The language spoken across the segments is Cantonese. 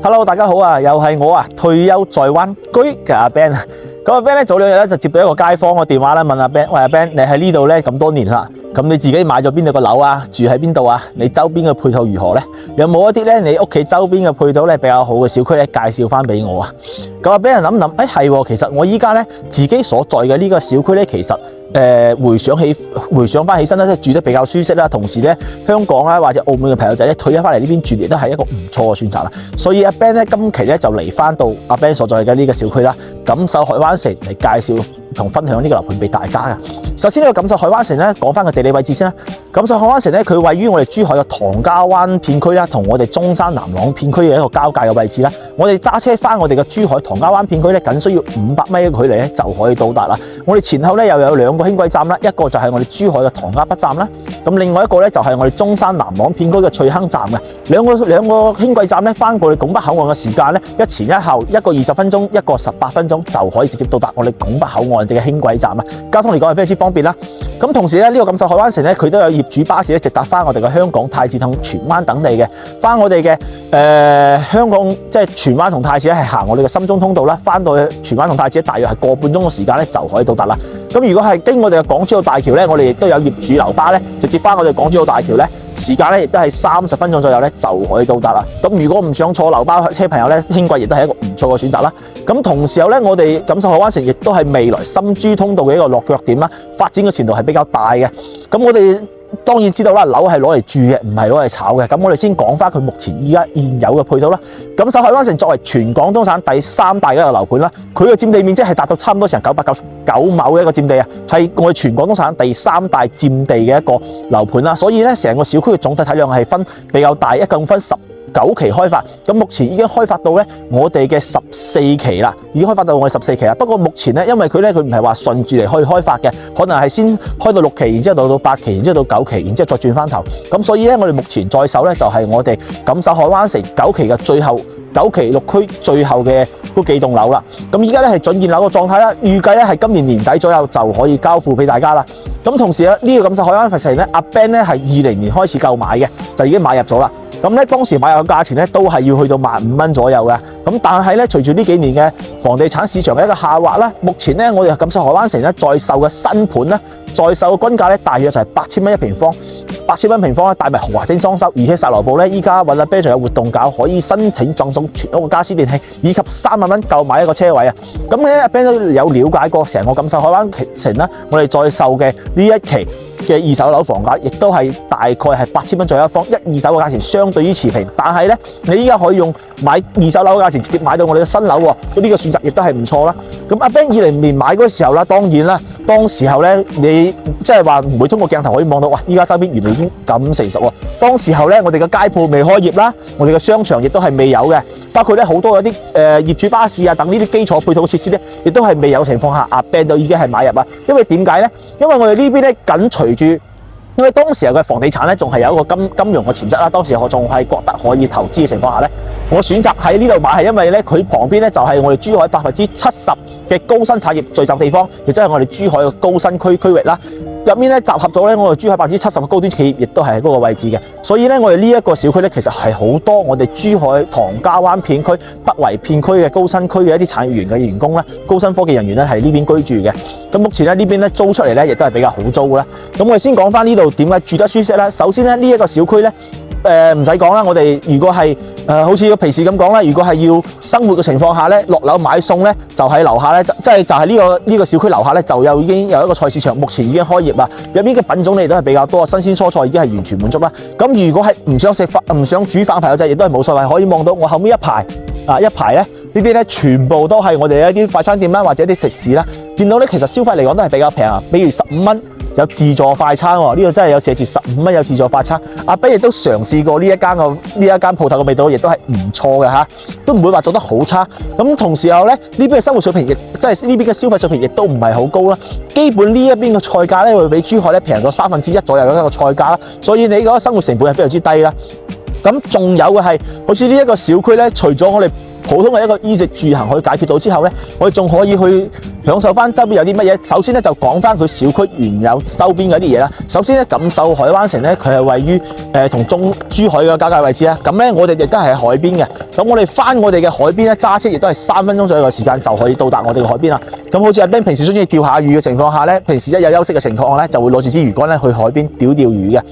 Hello， 大家好啊，又係我啊，退休在灣居嘅阿 Ben。咁阿 Ben 咧早兩日咧就接到一個街坊個電話啦，問阿 Ben，喂阿 Ben，你喺呢度咧咁多年啦，咁你自己買咗邊度個樓啊？住喺邊度啊？你周邊嘅配套如何咧？有冇一啲咧你屋企周邊嘅配套咧比較好嘅小區咧介紹翻俾我啊？咁阿 Ben 諗諗，係，其實我依家咧自己所在嘅呢個小區咧，其實回想翻起身咧，即係住得比較舒適啦。同時咧，香港啦或者澳門嘅朋友仔咧退咗翻嚟呢邊住，亦都係一個唔錯嘅選擇啦。所以阿 Ben 咧今期咧就嚟翻到阿 Ben 所在嘅呢個小區啦，錦繡海灣城嚟介紹同分享呢個樓盤俾大家嘅。首先呢個錦繡海灣城咧，講翻個地理位置先啦。錦繡海灣城咧，佢位於我哋珠海嘅唐家灣片區啦，同我哋中山南朗片區嘅一個交界嘅位置啦。我哋揸車翻我哋嘅珠海唐家灣片區咧，僅需要500米嘅距離咧就可以到達啦。我哋前後咧又有2個輕軌站啦，一個就係我哋珠海嘅唐家北站啦，咁另外一個咧就係我哋中山南朗片區嘅翠亨站嘅。兩個輕軌站咧，翻過嚟拱北口岸嘅時間咧，一前一後，一個20分鐘，一個18分鐘就可以直接到達我哋拱北口岸嘅輕軌站啦。交通嚟講係非常之方便啦。咁同時咧，呢個錦繡海灣城咧，佢都有業主巴士咧直達翻我哋嘅香港太子同荃灣等地嘅。翻我哋嘅香港即係荃灣同太子咧係行我哋嘅深中通道啦，翻到去荃灣同太子大約係個半鐘嘅時間咧就可以到達啦。咁如果係經我哋嘅港珠澳大橋咧，我哋亦都有業主樓巴咧直接翻我哋港珠澳大橋咧，時間咧亦都係30分鐘左右咧就可以到達啦。咁如果唔想坐樓巴車朋友咧，輕軌亦都係一個唔錯嘅選擇啦。咁同時候咧，我哋錦繡海灣城亦都係未來深珠通道嘅一個落腳點啦，發展嘅前途係比較大嘅。咁我哋當然知道啦，樓係攞嚟住嘅，唔係攞嚟炒嘅。咁我哋先講翻佢目前依家現有嘅配套啦。錦繡海灣城作為全廣東省第3大嘅一個樓盤啦，佢嘅佔地面積係達到差唔多成999畝嘅一個佔地啊，係我哋全廣東省第3大佔地嘅一個樓盤啦。所以咧，成個小區嘅總體體量係分比較大，一共分19期開發，咁目前已經開發到咧我哋嘅14期啦，已經開發到我哋14期啦。不過目前咧，因為佢唔係話順住嚟去開發嘅，可能係先開到6期，然之後到8期，然之後到9期，然之後再轉翻頭。咁所以咧，我哋目前在手咧就係我哋錦繡海灣城9期嘅最後9期6區最後嘅嗰幾棟樓啦。咁依家咧係準現樓嘅狀態啦，預計咧係今年年底左右就可以交付俾大家啦。咁同時咧，呢個錦繡海灣城咧，阿 Ben 咧係20年開始購買嘅，就已經買入咗啦。咁咧當時買入嘅價錢咧都係要去到15,000蚊左右嘅。咁但係咧，隨住呢幾年嘅房地產市場嘅一個下滑啦，目前咧我哋錦繡海灣城咧在售嘅新盤咧，在售嘅均價咧大約就係8000蚊一平方，8000蚊平方咧帶埋豪華精裝修，而且售樓部咧依家揾阿 Ben 仲有活動搞，可以申請贈送全屋嘅家私電器以及3萬蚊購買一個車位啊！咁咧阿 Ben 都有了解過成個錦繡海灣城啦，我哋在售嘅呢一期嘅2手樓房價亦都係大概係8000蚊左右一方，1、2手嘅價錢相對於持平，但係咧你依家可以用買2手樓嘅價錢直接買到我哋嘅新樓喎，咁呢個選擇亦都係唔錯啦。咁阿 Ben 20年買嗰個時候啦，當然啦，當時候咧你即係話唔會通過鏡頭可以望到，哇！依家周邊原來已經咁成熟喎。當時候咧，我哋嘅街鋪未開業啦，我哋嘅商場亦都係未有嘅，包括咧好多嗰啲業主巴士啊等呢啲基礎配套設施咧，亦都係未有情況下，阿 Ben 就已經係買入啊。因為點解咧？因為我哋呢邊咧緊隨住，因為當時候嘅房地產咧仲係有一個金融嘅潛質啦，當時我仲係覺得可以投資嘅情況下咧，我選擇喺呢度買係因為咧佢旁邊咧就係我哋珠海70%嘅高新產業聚集地方，亦即係我哋珠海嘅高新區域啦。入面咧集合咗咧我哋珠海70%嘅高端企業，亦都係喺嗰個位置嘅。所以咧我哋呢一個小區咧其實係好多我哋珠海唐家灣片區、北圍片區嘅高新區嘅一啲產業園嘅員工咧、高新科技人員咧係呢邊居住嘅。咁目前咧呢邊咧租出嚟咧亦都係比較好租啦。咁我哋先講翻呢度點解住得舒適啦。首先咧呢一個小區咧。唔使講啦，我哋如果係好似個皮士咁講啦，如果係要生活嘅情況下咧，落樓買餸咧，就喺樓下咧，就係呢個小區樓下咧，就已經有一個菜市場，目前已經開業啦。入面嘅品種咧亦都係比較多，新鮮蔬菜已經係完全滿足啦。咁如果係唔想食飯、唔想煮飯嘅朋友仔，亦都係冇所謂，可以望到我後面一排咧，呢啲咧全部都係我哋一啲快餐店啦，或者一啲食肆啦。見到咧，其實消費嚟講都係比較平啊，比如15蚊。有自助快餐喎，呢度真係有寫住15蚊有自助快餐。阿 Ben 亦都嘗試過呢一間鋪頭嘅味道，亦都係唔錯嘅嚇，都唔會話做得好差。咁同時候咧，呢邊嘅生活水平亦即係呢邊嘅消費水平亦都唔係好高啦。基本呢一邊嘅菜價咧會比珠海咧平咗1/3左右嘅一個菜價啦，所以你嗰個生活成本係非常之低啦。咁仲有嘅係，好似呢一個小區咧，除咗我哋普通嘅一個衣食住行可以解決到之後咧，我哋仲可以去享受翻周邊有啲乜嘢。首先咧就講翻佢小區原有周邊嘅啲嘢啦。首先咧，錦繡海灣城咧，佢係位於同珠海嘅交界位置啦。咁咧我哋亦都係喺海邊嘅。咁我哋翻我哋嘅海邊咧，揸車亦都係3分鐘左右嘅時間就可以到達我哋嘅海邊啦。咁好似阿 Ben 平時中意釣下魚嘅情況下咧，平時一有休息嘅情況咧，就會攞住支魚竿咧去海邊釣魚嘅。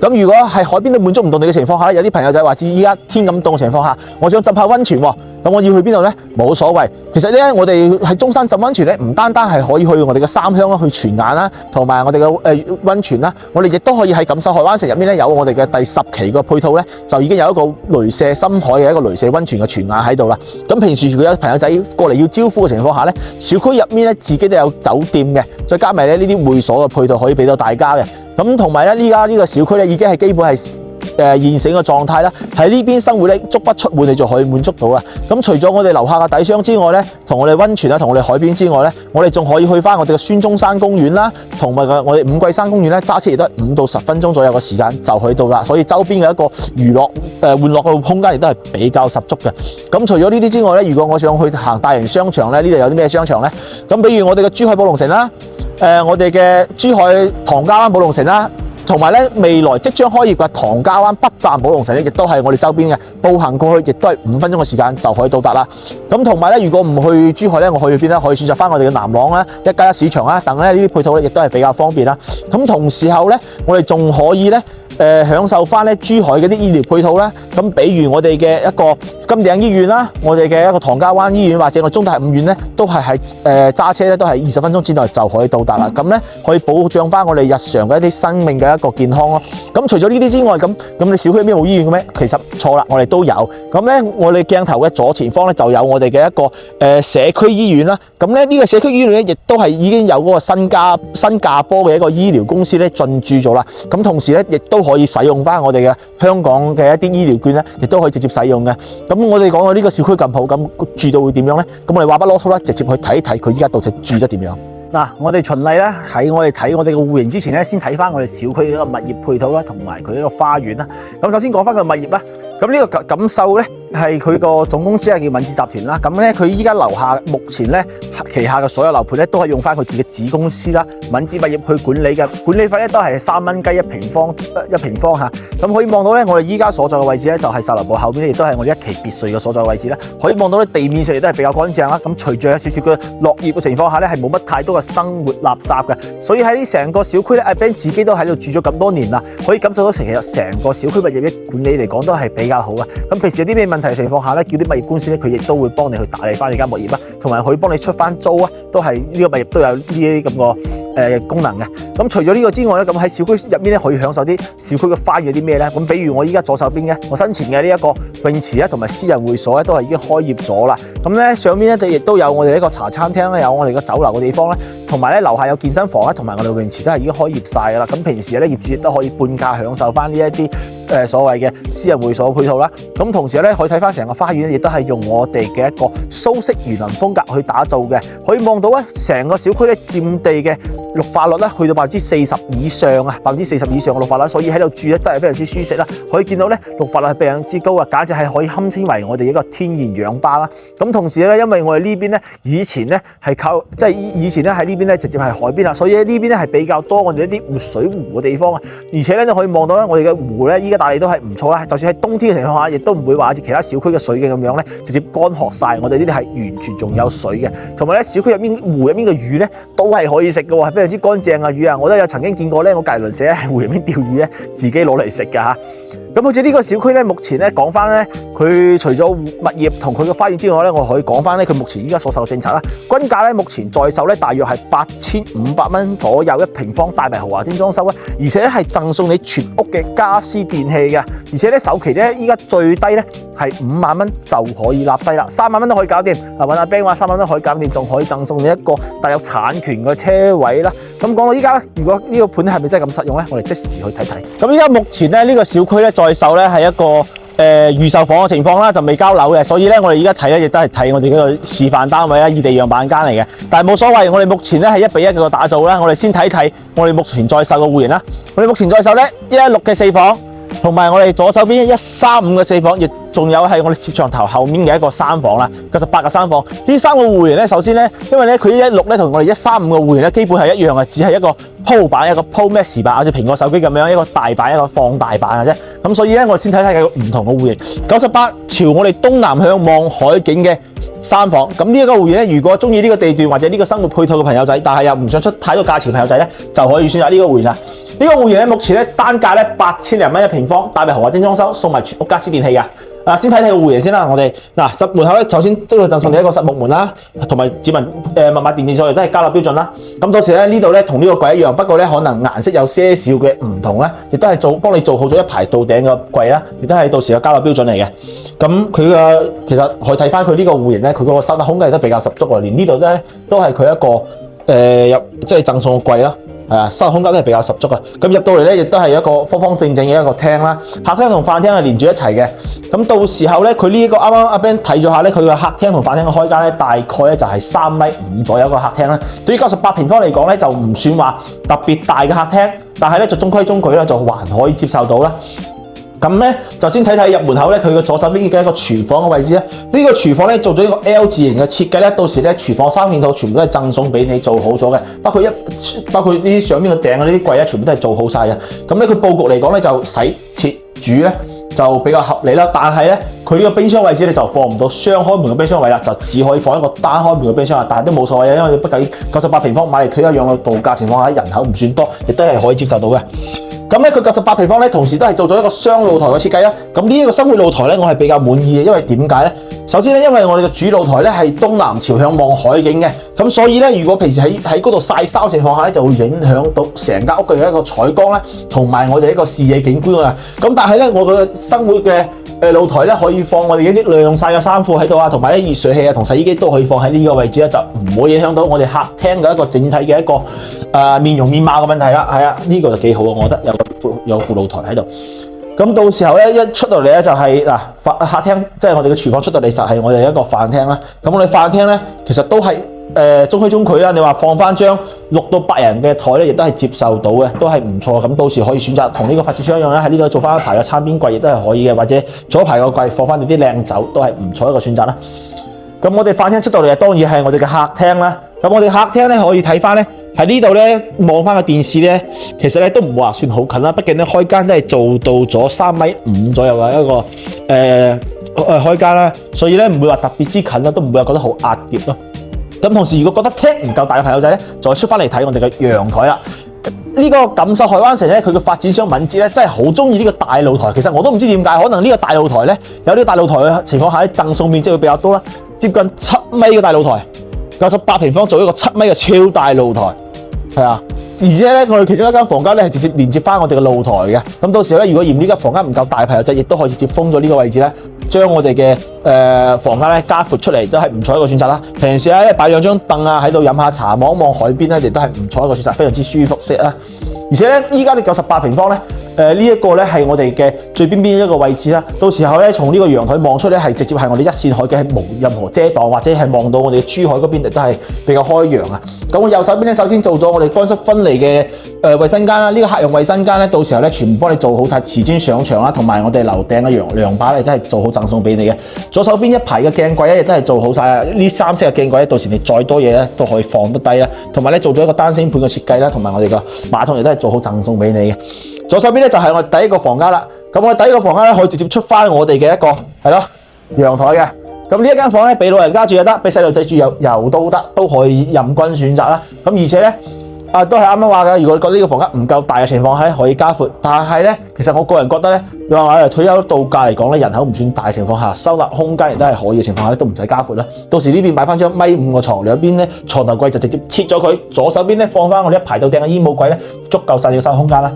咁如果係海邊都滿足唔到你嘅情況下咧，有啲朋友就係話，至依家天咁凍嘅情況下，我想浸下溫泉喎，咁我要去邊度咧？冇所謂。其實咧，我哋喺中山浸溫泉咧，唔單單係可以去我哋嘅三鄉啦，去泉眼啦，同埋我哋嘅溫泉啦，我哋亦都可以喺錦繡海灣城入面咧，有我哋嘅第10期嘅配套咧，就已經有一個雷射深海嘅一個雷射溫泉嘅泉眼喺度啦。咁平時如果有朋友仔過嚟要招呼嘅情況下咧，小區入面咧自己都有酒店嘅，再加埋咧呢啲會所嘅配套可以俾到大家嘅。咁同埋咧，依家呢個小區咧已經係基本係現成嘅狀態啦。喺呢邊生活咧，足不出戶你就可以滿足到啦。咁除咗我哋樓下嘅底箱之外咧，同我哋溫泉啦，同我哋海邊之外咧，我哋仲可以去翻我哋嘅孫中山公園啦，同埋我哋五桂山公園咧，揸車亦都係5到10分鐘左右嘅時間就可以到啦。所以周邊嘅一個娛樂玩樂嘅空間亦都係比較十足嘅。咁除咗呢啲之外咧，如果我想去行大型商場咧，呢度有啲咩商場咧？咁比如我哋嘅珠海寶龍城啦。我哋嘅珠海唐家灣寶龍城啦，同埋咧未來即將開業嘅唐家灣北站寶龍城咧，亦都係我哋周邊嘅，步行過去亦都係5分鐘嘅時間就可以到達啦。咁同埋咧，如果唔去珠海咧，我去邊咧？可以選擇翻我哋嘅南朗啦、1+1市場啦等咧，呢啲配套咧亦都係比較方便啦。咁同時候咧，我哋仲可以咧。享受翻咧珠海嗰啲醫療配套啦，咁比如我哋嘅一個金頂醫院啦，我哋嘅一個唐家灣醫院或者我中大五院咧，都係喺揸車咧都係20分鐘之內就可以到達啦。咁咧可以保障翻我哋日常嘅一啲生命嘅一個健康咯。咁除咗呢啲之外，咁你小區入邊冇醫院嘅咩？其實錯啦，我哋都有。咁咧我哋鏡頭嘅左前方咧就有我哋嘅一個社區醫院啦。咁咧呢個社區醫院咧亦都係已經有嗰個新加坡嘅一個醫療公司咧進駐咗啦。咁同時咧亦都可以使用翻我哋嘅香港嘅一啲醫療券咧，亦都可以直接使用嘅。咁我哋講到呢個小區咁好，咁住到會點樣咧？咁我哋話不囉嗦啦，直接去睇一睇佢依家到底住得點樣。嗱，我哋循例咧喺我哋睇我哋嘅戶型之前咧，先睇翻我哋小區嘅物業配套啦，同埋佢一個花園啦。咁首先講翻個物業啦。咁呢個錦繡咧係佢個總公司係叫敏智集團啦。咁咧佢依家樓下目前咧旗下嘅所有樓盤咧都係用翻佢自己子公司啦敏智物業去管理嘅，管理費咧都係3蚊雞一平方嚇。咁可以望到咧，我哋依家所在嘅位置咧就係售樓部後邊咧，亦都係我哋一期別墅嘅所在位置啦。可以望到咧地面上亦都係比較乾淨啦。咁隨住有少少嘅落葉嘅情況下咧，係冇乜太多嘅生活垃圾嘅。所以喺呢成個小區咧，阿 Ben 自己都喺度住咗咁多年啦，可以感受到其實成個小區物業嘅管理嚟講都係比較好嘅。咁平時有啲咩問題嘅情況下咧，叫啲物業公司咧，佢亦都會幫你去打理翻你間物業啦，同埋可以幫你出翻租啊，都係呢個物業都有呢啲咁個功能嘅。咁除咗呢個之外咧，咁喺小區入面咧可以享受啲小區嘅花園有啲咩咧？咁比如我依家左手邊嘅我身前嘅呢一個泳池咧，同埋私人會所咧，都係已經開業咗啦。咁咧上面咧亦都有我哋一個茶餐廳咧，有我哋嘅酒樓嘅地方咧，同埋咧樓下有健身房啦，同埋我哋泳池都係已經開業晒噶啦。咁平時咧業主亦都可以半價享受翻呢一啲所謂嘅私人會所配套啦。咁同時咧可以睇翻成個花園亦都係用我哋嘅一個蘇式園林風格去打造嘅。可以望到咧成個小區咧佔地嘅綠化率咧去到40%以上啊，40%以上嘅綠化率，所以喺度住咧真係非常之舒適啦。可以見到咧綠化率係非常之高啊，簡直係可以堪稱為我哋一個天然氧吧啦。咁同時咧，因為我哋呢邊咧以前咧係靠以前咧喺呢邊咧直接係海邊啦，所以呢邊咧係比較多我哋一啲活水湖嘅地方啊。而且咧你可以望到咧我哋嘅湖咧依家打理都係唔錯啦，就算喺冬天嘅情況下，亦都唔會話好似其他小區嘅水嘅咁樣咧直接乾涸晒。我哋呢啲係完全仲有水嘅，同埋咧小區入面湖入面嘅魚咧都係可以食嘅喎，係非常之乾淨嘅魚啊！我都有曾經見過咧，我隔離鄰舍喺湖入面釣魚咧，自己攞嚟食㗎嚇。咁好似呢個小區咧，目前咧講翻咧，佢除咗物業同佢嘅花園之外咧，我可以講翻咧，佢目前依家所受嘅政策啦，均價咧目前在售咧大約係8500蚊左右一平方，大埋豪華精裝修啦，而且咧係贈送你全屋嘅家私電器嘅，而且咧首期咧依家最低咧係5萬蚊就可以立低啦，3萬蚊都可以搞掂。揾阿 Ben 話3萬蚊都可以搞掂，仲可以贈送你一個帶有產權嘅車位啦。咁講到依家咧，如果呢個盤係咪真係咁實用咧？我哋即時去睇睇。咁依家目前咧呢個小區咧在售咧係一個預售房嘅情況啦，就未交樓嘅，所以咧我哋而家睇咧亦都係睇我哋嗰個示範單位啦，異地樣板間嚟嘅。但係冇所謂，我哋目前咧係1比1嘅打造啦。我哋先睇睇我哋目前在售嘅戶型啦。我哋目前在售咧116嘅4房，同埋我哋左手邊135嘅4房，亦仲有係我哋攝像頭後面嘅一個3房啦，98嘅3房。呢3個戶型咧，首先咧，因為咧佢116咧同我哋135嘅戶型咧基本係一樣嘅，只係一個鋪版，一個 Pro Max 版，好似蘋果手機咁樣，一個大版一個放大版嘅啫。咁所以咧，我哋先睇睇佢唔同嘅戶型。98朝我哋東南向望海景嘅3房，咁呢一個戶型咧，如果中意呢個地段或者呢個生活配套嘅朋友仔，但係又唔想出太多價錢嘅朋友仔咧，就可以選擇呢個戶型啦。呢個戶型咧，目前咧單價咧8000零蚊一平方，帶埋豪華精裝修，送埋全屋家私電器嘅。先睇睇個戶型先啦，我哋實門口咧，首先都要贈送你一個實木門啦，同埋指紋密碼電子鎖亦都係交納標準啦。咁到時咧呢度咧同呢個櫃一樣，不過咧可能顏色有些少嘅唔同啦，亦都係幫你做好咗一排到頂嘅櫃啦，亦都係到時嘅交納標準嚟嘅。咁佢嘅其實可以睇翻佢呢個戶型咧，佢嗰個收納空間亦都比較十足喎，連呢度咧都係佢一個即係贈送嘅櫃啦。收納空間都係比較十足嘅。咁入到嚟咧，亦都係一個方方正正嘅一個廳啦。客廳同飯廳係連住一齊嘅。咁到時候咧，佢呢一個啱啱阿 Ben 睇咗下咧，佢個客廳同飯廳嘅開間咧，大概咧就係3.5米左右個客廳啦。對於98平方嚟講咧，就唔算話特別大嘅客廳，但係咧就中規中矩啦，就還可以接受到啦。咁咧就先睇睇入門口咧，佢嘅左手邊嘅一個廚房嘅位置咧。呢個廚房咧做咗一個 L 字形嘅設計咧，到時咧廚房3件套全部都係贈送俾你做好咗嘅，包括呢啲上面嘅頂嘅呢啲櫃咧，全部都係做好晒嘅。咁咧佢佈局嚟講咧，就洗切煮咧就比較合理啦。但係咧佢呢個冰箱位置咧就放唔到雙開門嘅冰箱位啦，就只可以放一個單開門嘅冰箱啦。但係都冇所謂嘅，因為畢竟98平方買嚟退休養老度假情況下，人口唔算多，亦都係可以接受到嘅。咁咧佢98平方咧，同時都係做咗一個雙露台嘅設計啦。咁呢一個生活露台咧，我係比較滿意嘅，因為點解咧？首先咧，因為我哋嘅主露台咧係東南朝向望海景嘅，咁所以咧，如果平時喺嗰度曬衫情況下咧，就會影響到成間屋嘅一個採光咧，同埋我哋一個視野景觀啊。咁但係咧，我嘅生活嘅露台咧可以放我哋一啲晾曬嘅衫褲喺度啊，同埋啲熱水器啊同洗衣機都可以放喺呢個位置咧，就唔會影響到我哋客廳嘅一個整體嘅一個面容面貌嘅問題啦。係啊，呢個就幾好啊，我覺得有副露台喺度。咁到時候咧一出到嚟咧就係客廳，即係我哋嘅廚房出到嚟實係我哋一個飯廳啦。咁我哋飯廳咧其實都係中規中矩啦。你話放翻張6到8人嘅台咧，亦都係接受到嘅，都係唔錯。咁到時可以選擇同呢個發展商一樣咧，喺呢度做翻一排嘅餐邊櫃亦都係可以嘅，或者做一排個櫃放翻你啲靚酒都係唔錯一個選擇啦。咁我哋飯廳出到嚟當然係我哋嘅客廳啦。咁我哋客廳咧可以睇翻咧。喺呢度咧望翻個電視咧，其實咧都唔會話算好近啦。畢竟咧開間都係做到咗3.5米左右嘅一個開間啦，所以咧唔會話特別之近啦，都唔會話覺得好壓貼咯。咁同時如果覺得廳唔夠大嘅朋友仔咧，就出翻嚟睇我哋嘅陽台啦。呢個錦繡海灣城咧，佢嘅發展商敏捷咧，真係好中意呢個大露台。其實我都唔知點解，可能呢個大露台咧有呢個大露台嘅情況下咧，贈送面積會比較多啦，接近7米嘅大露台，98平方做一個7米嘅超大露台。係啊，而且咧，我哋其中一間房間咧係直接連接翻我哋嘅露台嘅。咁到時候咧，如果嫌呢間房間唔夠大嘅朋友仔，亦都可以直接封咗呢個位置咧，將我哋嘅房間咧加闊出嚟，都係唔錯一個選擇啦。平時咧擺2張凳啊喺度飲下茶，望一望海邊咧，亦都係唔錯一個選擇，非常之舒服適啦。而且咧，依家你98平方咧，呢一個咧係我哋嘅最邊邊一個位置啦。到時候咧，從呢個陽台望出咧，係直接係我哋一線海景，係冇任何遮擋，或者係望到我哋珠海嗰邊亦都係比較開揚啊。咁我右手邊咧，首先做咗我哋乾濕分離嘅衛生間啦。呢個客用衛生間咧，到時候咧全部幫你做好晒瓷磚上牆啦，同埋我哋樓頂嘅涼把咧都係做好贈送俾你嘅。左手邊一排嘅鏡櫃咧，亦都係做好晒呢3色嘅鏡櫃咧，到時你再多嘢咧都可以放得低啦。同埋咧做咗一個單星盤嘅設計啦，同埋我哋個馬桶亦都係做好贈送俾你嘅。左手邊咧就係我哋第一個房間啦。咁我哋第一個房間咧可以直接出翻我哋嘅一個係咯陽台嘅。咁呢一間房咧，俾老人家住又得，俾細路仔住又都得，都可以任君選擇啦。咁而且咧，都係啱啱話嘅。如果你覺得呢個房間唔夠大嘅情況下，可以加闊。但係咧，其實我個人覺得咧，你話我哋退休度假嚟講咧，人口唔算大嘅情況下，收納空間亦都係可以嘅情況下咧，都唔使加闊啦。到時呢邊擺翻張1.5米嘅床，兩邊咧床頭櫃就直接切咗佢，左手邊咧放翻我哋一排到頂嘅衣帽櫃咧，足夠晒你嘅收納空間啦。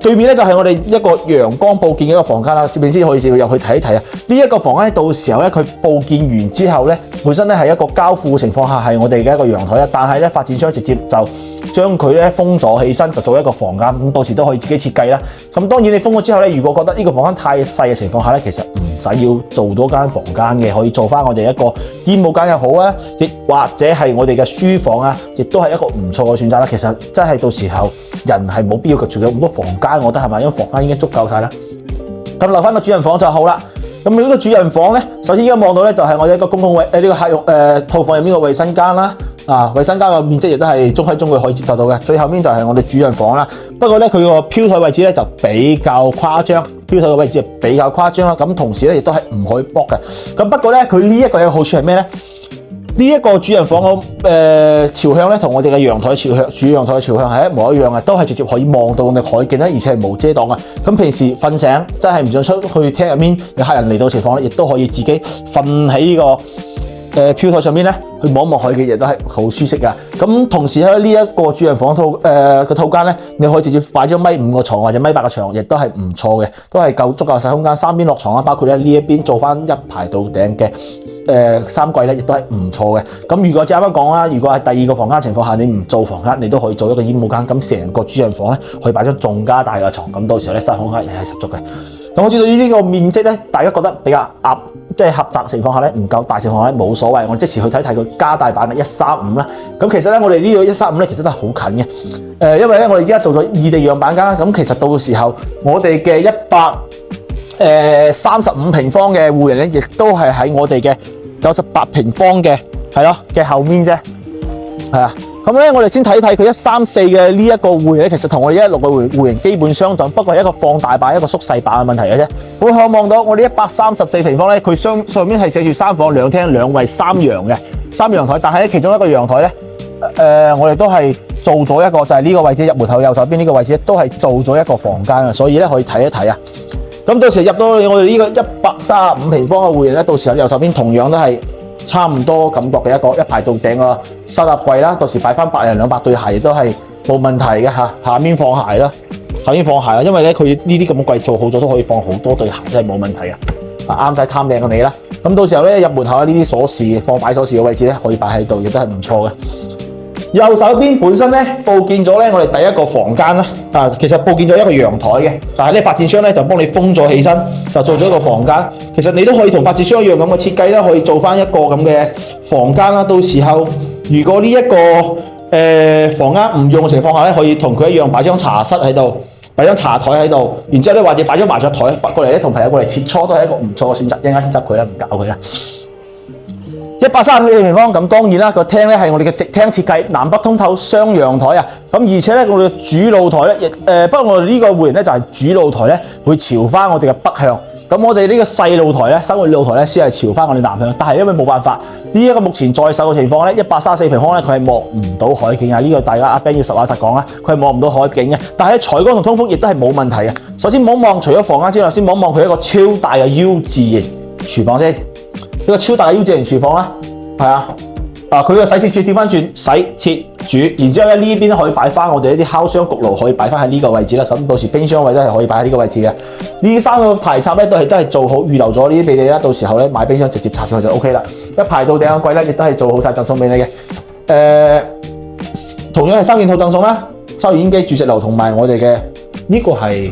對面咧就係我哋一個陽光佈建嘅一個房間啦，攝影師可以入去睇一睇啊！呢一個房間咧，到時候咧佢佈建完之後咧，本身咧係一個交付嘅情況下係我哋嘅一個陽台啦，但係咧發展商直接就將佢咧封咗起身，就做一個房間，咁到時都可以自己設計啦。咁當然你封咗之後咧，如果覺得呢個房間太細嘅情況下咧，其實唔使要做多間房間嘅，可以做翻我哋一個衣帽間又好啊，亦或者係我哋嘅書房啊，亦都係一個唔錯嘅選擇啦。其實真係到時候人係冇必要住咁多房間，我覺得係咪？因為房間已經足夠晒啦。咁留翻個主人房就好啦。咁呢個主人房咧，首先依家望到咧就係我哋一個公共呢個客用套房入面嘅衞生間啦。衞生間嘅面積亦都係中規中矩可以接受到嘅。最後面就係我哋主人房啦。不過咧佢個飄台位置咧就比較誇張，飄台嘅位置比較誇張啦。咁同時咧亦都係唔可以駁嘅。咁不過咧佢呢一個嘅好處係咩咧？呢一個主人房嘅朝向咧，同我哋嘅陽台朝向、主陽台嘅朝向係一模一樣嘅，都係直接可以望到我哋海景咧，而且係無遮擋嘅。咁平時瞓醒真係唔想出去廳入面有客人嚟到情況咧，亦都可以自己瞓喺呢個飄台上面咧，去望一望海景，亦都係好舒適㗎。咁同時喺呢一個主人房嘅套間咧，你可以直接擺張1.5米嘅床或者1.8米嘅床，亦都係唔錯嘅，都係足夠細空間。三邊落床啦，包括咧呢一邊做翻一排到頂嘅三櫃咧，亦都係唔錯嘅。咁如果啱啱講啦，如果係第二個房間情況下，你唔做房間，你都可以做一個衣帽間。咁成個主人房咧，可以擺張仲加大嘅床，咁到時候咧細空間亦係十足嘅。咁我知道呢個面積咧，大家覺得比較即係狹窄情況下咧，唔夠大情況下咧冇所謂，我即時去睇睇佢加大版嘅135啦。咁其實咧，我哋呢個135咧，其實都係好近嘅。因為咧，我哋而家做咗異地樣板間啦。咁其實到時候我哋嘅135平方嘅戶型咧，亦都係喺我哋嘅98平方嘅嘅後面啫，係啊。咁咧，我哋先睇睇佢134嘅呢一個戶型咧，其實同我哋116嘅戶型基本相等，不過係一個放大版、一個縮細版嘅問題嘅啫。好可望到我哋134平方咧，佢上面係寫住3房2廳2衛3陽嘅3陽台，但係咧其中一個陽台咧，我哋都係做咗一個就係呢個位置入門口右手邊呢個位置都係做咗一個房間嘅，所以咧可以睇一睇啊。咁到時入到我哋呢個135平方嘅戶型咧，到時候右手邊同樣都係差唔多感覺嘅一排到頂個收納櫃啦，到時擺翻100人200對鞋亦都係冇問題嘅嚇。下面放鞋啦，因為咧佢呢啲咁嘅櫃做好咗都可以放好多對鞋，真係冇問題嘅。啱晒貪靚嘅你啦。咁到時候咧入門口呢啲鎖匙放擺鎖匙嘅位置咧，可以擺喺度，亦都係唔錯嘅。右手邊本身咧佈建咗咧我哋第一個房間啦，其實佈建咗一個陽台嘅，但係咧發展商咧就幫你封咗起身，就做咗一個房間。其實你都可以同發展商一樣咁嘅設計啦，可以做翻一個咁嘅房間啦。到時候如果呢一個房間唔用嘅情況下咧，可以同佢一樣擺張茶室喺度，擺張茶台喺度，然之後咧或者擺張麻雀台過嚟咧，同朋友過嚟切磋都係一個唔錯嘅選擇。一陣間先執佢啦，唔搞佢啦。134平方，咁當然啦，個廳咧係我哋嘅直廳設計，南北通透雙陽台啊。咁而且咧，我哋嘅主露台咧，不過我哋呢個戶型咧就係主露台咧會朝翻我哋嘅北向。咁我哋呢個細露台咧，生活露台咧先係朝翻我哋南向。但係因為冇辦法，呢一個目前在手嘅情況咧，134平方咧，佢係望唔到海景啊。呢個大家阿 Ben 要實話實講啦，佢係望唔到海景嘅。但係採光同通風亦都係冇問題嘅。首先望望除咗房間之外，先望望佢一個超大嘅 U 字型廚房先。呢個超大嘅 U 字型廚房啦，係啊，佢個洗切柱調翻轉洗切煮，然之後咧呢邊可以擺翻我哋一啲烤箱焗爐，可以擺翻喺呢個位置啦。咁到時冰箱位都係可以擺喺呢個位置嘅。呢3個排插咧都係做好預留咗呢啲俾你啦。到時候咧買冰箱直接插上去就 OK 啦。一排到頂嘅櫃咧亦都係做好晒贈送俾你嘅。同樣係3件套贈送啦，抽油煙機、煮食爐同埋我哋嘅呢個係。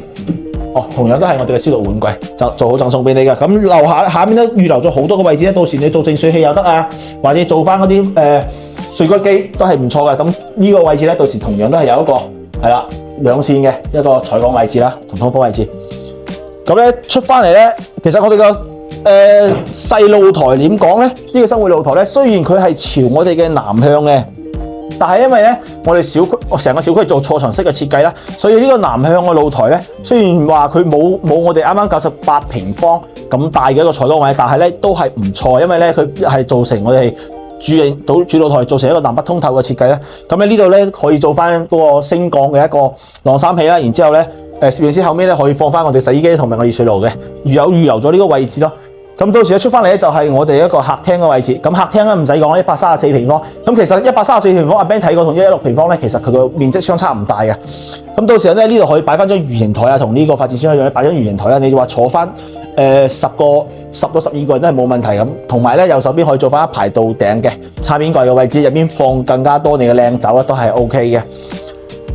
同樣都係我哋嘅消毒碗櫃，就做好贈送俾你嘅。咁樓下面都預留咗好多個位置咧，到時你做淨水器又得啊，或者做翻嗰啲水骨機都係唔錯嘅。咁呢個位置咧，到時同樣都係有一個係啦2線嘅一個採光位置啦，同通風位置。咁咧出翻嚟咧，其實我哋個細露台點講咧？呢個生活露台咧，雖然佢係朝我哋嘅南向嘅。但係因為咧，我哋成個小區做錯牆式嘅設計啦，所以呢個南向嘅露台咧，雖然話佢冇我哋啱啱98平方咁大嘅一個採光位，但係咧都係唔錯，因為咧佢係做成我哋主露台做成一個南北通透嘅設計咧。咁喺呢度咧可以做翻嗰個升降嘅一個晾衫器啦，然之後咧攝影師後面咧可以放翻我哋洗衣機同埋個熱水爐嘅，預留咗呢個位置咯。咁到時出翻嚟咧就係我哋一個客廳嘅位置，咁客廳咧唔使講134平方，咁其實134平方阿 Ben 睇過同116平方咧，其實佢個面積相差唔大嘅。咁到時咧呢度可以擺翻張魚形台啊，同呢個發展商一樣擺張魚形台啦。你話坐翻10到12個人都係冇問題咁，同埋咧右手邊可以做翻一排到頂嘅餐面櫃嘅位置，入邊放更加多你嘅靚酒啦，都係 OK 嘅。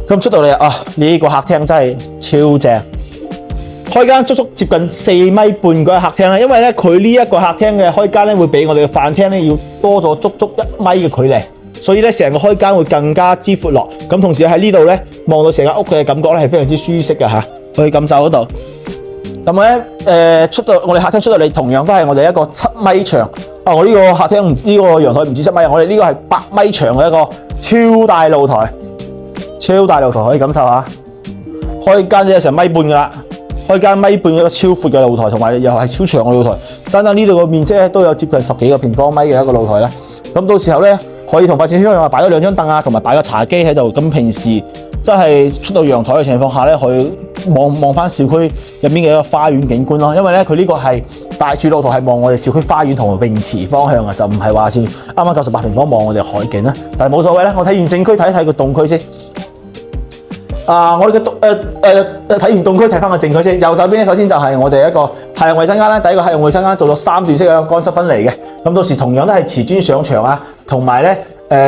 咁出到嚟呢個客廳真係超正。開間足足接近4.5米嘅客廳啦，因為咧佢呢一個客廳嘅開間咧會比我哋嘅飯廳咧要多咗足足1米嘅距離，所以咧成個開間會更加之闊落。咁同時喺呢度咧望到成間屋嘅感覺咧係非常之舒適嘅嚇，可以感受嗰度。咁咧出到我哋客廳出到嚟，同樣都係我哋一個7米長啊！我呢個客廳呢個陽台唔止7米，我哋呢個係8米長嘅一個超大露台，超大露台可以感受下，開間咧成1.5米㗎啦，開間1.5米一個超闊嘅露台，同埋又係超長嘅露台，單單呢度嘅面積咧都有接近10幾個平方米嘅一個露台啦。咁到時候咧可以同發展商話擺咗2張凳啊，同埋擺個茶几喺度。咁平時真係出到陽台嘅情況下咧，可以望翻小區入面嘅一個花園景觀咯。因為咧佢呢個係大柱露台係望我哋小區花園同泳池方向嘅，就唔係話先啱啱98平方望我哋海景啦。但係冇所謂啦，我睇完正區睇一睇個動區先。我哋嘅睇完動區睇翻個正區先。右手邊咧，首先就係我哋一個太陽衛生間啦。第一個太陽衛生間做咗3段式嘅乾濕分離嘅。咁到時同樣都係瓷磚上牆啊，同埋咧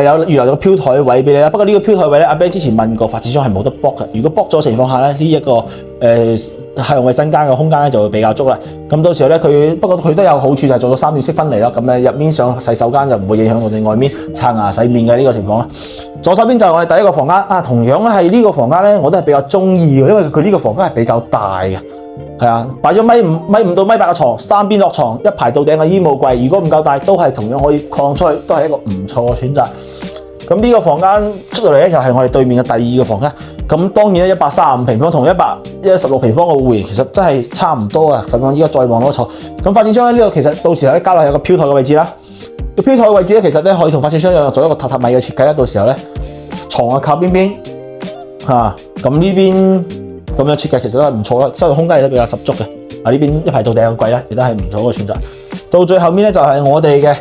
有預留咗飄台位俾你啦。不過呢個飄台位咧，阿 Ben 之前問過發展商係冇得 book 嘅。如果 book 咗情況下咧，呢一個太陽衛生間嘅空間咧就會比較足啦。咁到時候咧不過佢都有好處就係做咗3段式分離啦。咁咧入面上洗手間就唔會影響我哋外面刷牙洗面嘅呢個情況啦。左手邊就係我哋第一個房間啊，同樣係呢個房間咧，我都係比較中意嘅，因為佢呢個房間係比較大嘅，係啊，擺咗米5到1.8米嘅床，3邊落床，一排到頂嘅衣帽櫃，如果唔夠大都係同樣可以擴出去，都係一個唔錯嘅選擇。咁呢個房間出到嚟咧，就係我哋對面嘅第2個房間。咁當然咧135平方同116平方嘅戶型其實真係差唔多啊。咁樣依家再望多錯，咁發展商咧呢度其實到時候咧加落有個飄台嘅位置啦。個飄台嘅位置咧，其實咧可以同發展商做一個榻榻米嘅設計啦。到時候咧床啊靠邊邊嚇，咁呢邊咁樣設計其實都係唔錯啦，收納空間亦都比較十足嘅。啊呢邊一排到頂嘅櫃咧，亦都係唔錯嘅選擇。到最後面咧就係我哋嘅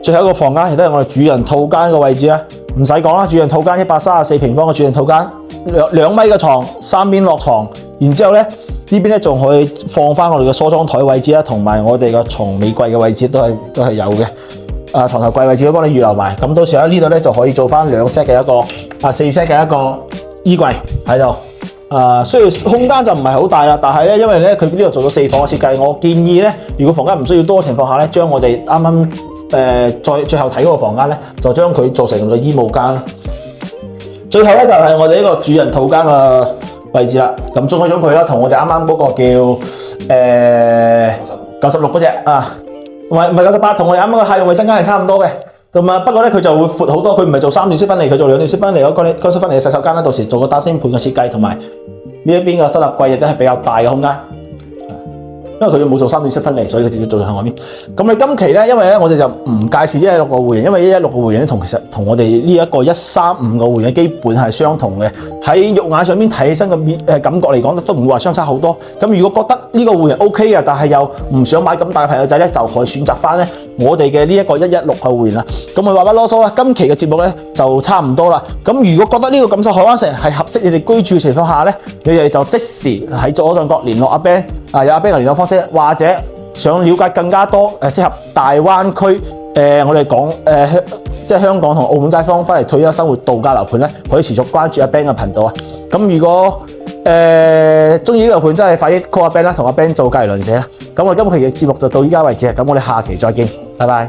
最後一個房間，亦都係我哋主人套間嘅位置啦。唔使講啦，主人套間134平方嘅主人套間，2米嘅床，3邊落床，然之後咧呢邊咧仲可以放翻我哋嘅梳妝台位置啦，同埋我哋嘅床尾櫃嘅位置都係有嘅。床頭櫃位置都幫你預留埋，咁到時喺呢度咧就可以做翻2 set 嘅一個4 set 嘅一個衣櫃喺度。雖然空間就唔係好大啦，但係咧因為咧佢呢度做咗4房嘅設計，我建議咧如果房間唔需要多嘅情況下咧，將我哋啱啱最後睇嗰個房間咧，就將佢做成個衣帽間。最後咧就係我哋呢個主人套間嘅位置啦。咁中開咗佢啦，同我哋啱啱嗰個叫96嗰隻啊。唔係98，同我哋啱啱嘅太陽衛生間係差唔多嘅。咁不過咧佢就會闊好多，佢唔係做3段式分離，佢做2段式分離。乾濕分離嘅洗手間啦，到時做個打星盤嘅設計，同埋呢一邊嘅收納櫃亦都係比較大嘅空間。因為佢冇做3段式分離，所以佢直接做向外面。咁你今期咧，因為咧我哋就唔介紹116個戶型，因為116個戶型咧其實同我哋呢一個135個戶型基本係相同嘅。喺肉眼上面睇起身嘅感覺嚟講都唔會話相差好多。咁如果覺得呢個戶型 OK 嘅，但係又唔想買咁大嘅朋友仔咧，就可以選擇翻咧我哋嘅呢一個116嘅戶型啦。咁我話不囉嗦啦，今期嘅節目咧就差唔多啦。咁如果覺得呢個錦繡海灣城係合適你哋居住嘅情況下咧，你哋就即時喺左上角聯絡阿 Ben， 有阿 Ben 嘅聯絡方式，或者想了解更加多適合大灣區我哋講即係香港同澳門街坊翻嚟退休生活度假樓盤咧，可以持續關注阿 Ben 嘅頻道啊。咁如果中意呢個樓盤，真係快啲 call 阿 Ben 啦，同阿 Ben 做隔離鄰舍啦。咁我哋今期嘅節目就到依家為止，咁我哋下期再見，拜拜。